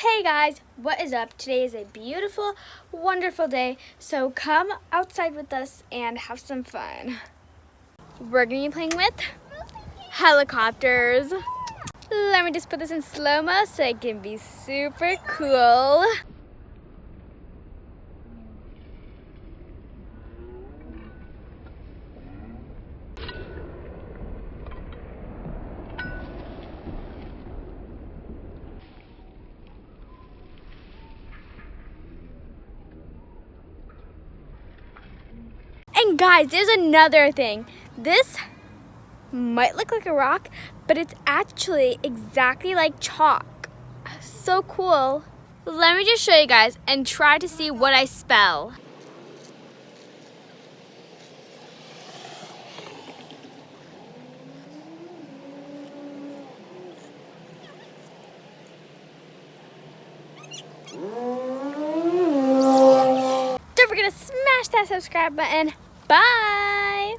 Hey guys, what is up? Today is a beautiful, wonderful day, so come outside with us and have some fun. We're gonna be playing with helicopters. Let me just put this in slow-mo so it can be super cool. And guys, there's another thing. This might look like a rock, but it's actually exactly like chalk. So cool. Let me just show you guys and try to see what I spell. Don't forget to smash that subscribe button. Bye!